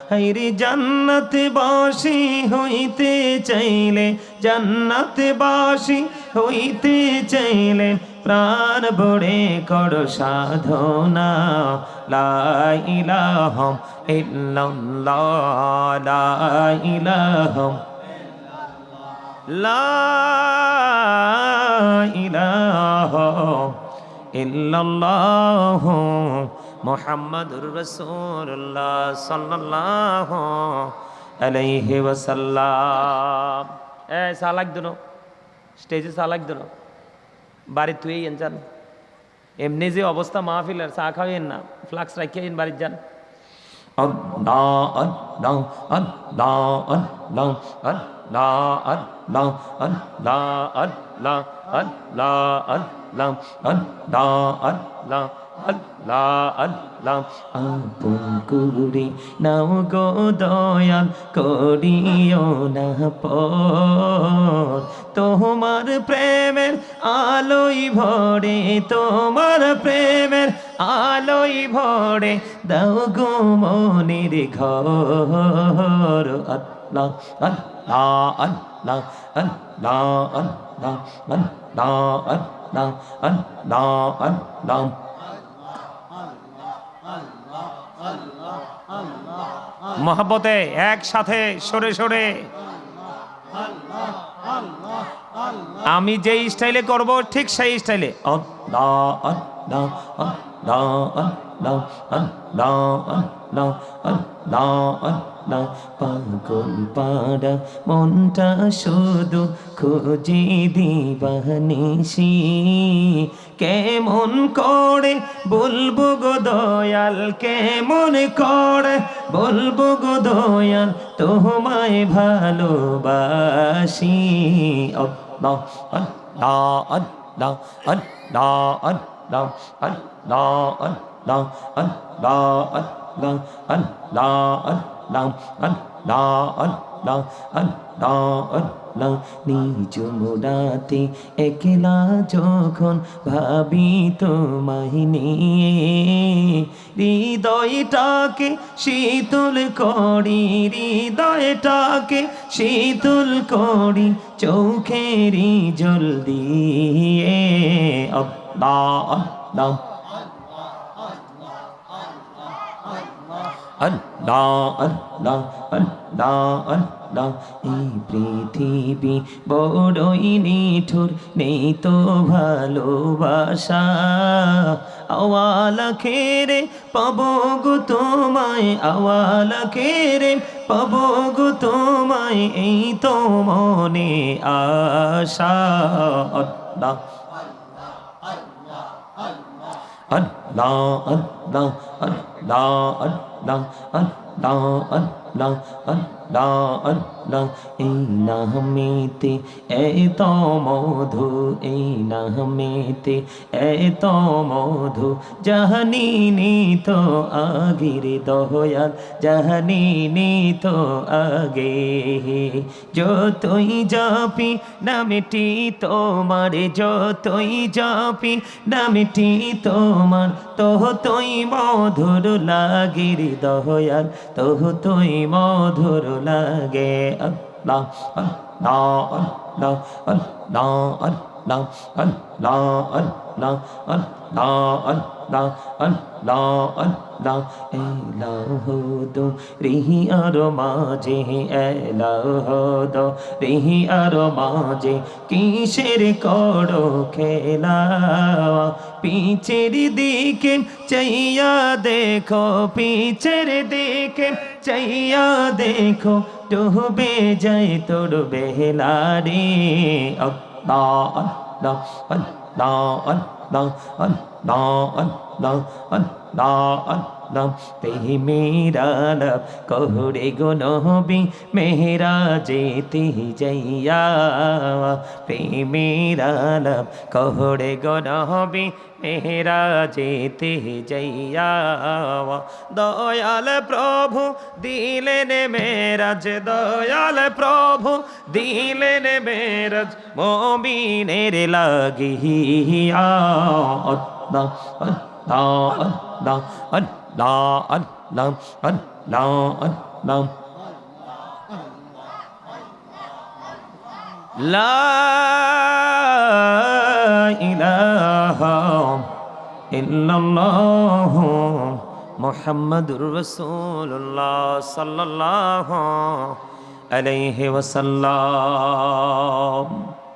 হাইরে জান্নাতে বাসি হইতে চাইলে, জান্নাতে বাসি হইতে চাইলে প্রাণ ভরে কর সাধনা। লা ইলাহা ইল্লাল্লাহ, লা ইলাহা, লা ইলাহা ইল্লাল্লাহ মুহাম্মাদুর রাসূলুল্লাহ সাল্লাল্লাহু আলাইহি ওয়াসাল্লাম। সালাক দুনো স্টেজে সালাক দুনো বাড়ি তুই যান। এমনি যে অবস্থা মাহফিলের, চা খাওয়েন না, ফ্লাক্স রাখিয়েন বাড়ির যান। আল্লাহ আল্লাহ আল্লাহ আল্লাহ আল্লাহ আল্লাহ আল্লাহ আল্লাহ আল্লাহ আল্লাহ আল্লাহ আল্লাহ আল্লাহ আল্লাহ। আপন করে নাও গো দয়াল, করিও না পর, তোমার প্রেমের আলোই ভরে, তোমার প্রেমের আলোই ভরে দাও গো মনের ঘর। আল্লাহ আল্লাহ আল্লাহ আল্লাহ আল্লাহ আল্লাহ আল্লাহ আল্লাহ আল্লাহ। মহব্বতে একসাথে সরে সরে আমি যেই স্টাইলে করব ঠিক সেই স্টাইলে। আল্লাহ আল্লাহ আল্লাহ আল্লাহ আল্লাহ আল্লাহ আল্লাহ আল্লাহ। পাগল পাড়া মনটা শুধু খুঁজে দিবানিসি, কেমন করে বলবো গো দয়াল, কেমন করে বলবো গো দয়াল তোমায় ভালোবাসি। আল্লাহ আল্লাহ আল্লাহ আল্লাহ আল্লাহ আল্লাহ আল্লাহ আল্লাহ আল্লাহ আল্লাহ আল্লাহ আল্লাহ আল্লাহ আল্লাহ আল্লাহ। নিজ মোড়াতে একলা যখন ভাবি তোমায় নিয়ে, হৃদয়টাকে শীতল করি, হৃদয়টাকে শীতল করি চোখেরই জল দিয়ে। আল্লাহ আল্লাহ আল্লাহ আল্লাহ আল্লাহ আল্লাহ। এই পৃথিবী বড়ই নিঠুর, নেই তো ভালোবাসা, আওয়ালা খেরে পাবো গো তোমায়, আওয়ালা খেরে পাবো গো তোমায়, এই তো মনে আশা। আল্লাহ আল্লাহ আল্লাহ আল্লাহ আল্লাহ আল্লাহ আল্লাহ আল্লাহ আল্লাহ। এই নামেতে এত মধু, এই নামেতে এত মধু জাহানিনি তো আগের দয়াল, জাহানিনি তো আগে। যতই জাপি নামটি তোমার, যতই জাপি নামটি তোমার, ততই মধুর লাগে দয়াল, ততই মধুর লাগে। আল্লাহ আল্লাহ আল্লাহ আল্লাহ আল্লাহ আল্লাহ আল্লাহ আল্লাহ আল্লাহ আল্লাহ আল্লাহ। এলাহু দো রিহি আর মাঝে, এলাহু দো রিহি আর মাঝে কিসের করো খেলা, পিছের দিকে চাইয়া দেখো, পিছের দিকে চাইয়া দেখো ডুবে যায় তোর বেলা রে। আল্লাহ আল্লাহ আল্লাহ আল্লাহ আল্লাহ আল্লাহ আল্লাহ আল্লাহ। মেরা लब कहरे गो नबी मेरा जेती जाइया, मेरा लब कहरे गो नबी मेरा जेती जाइया। दयाल प्रभु दिलेन मेराज, दयाल प्रभु दिलेन मेराज मोमिनेर लागिया। अल्लाह अल्लाह अल्लाह अल्लाह अल्लाह अल्लाह अल्लाह নাম লা ইলাহা ইল্লাল্লাহু মুহাম্মাদুর রাসূলুল্লাহ সাল্লাল্লাহু আলাইহি ওয়াসাল্লাম।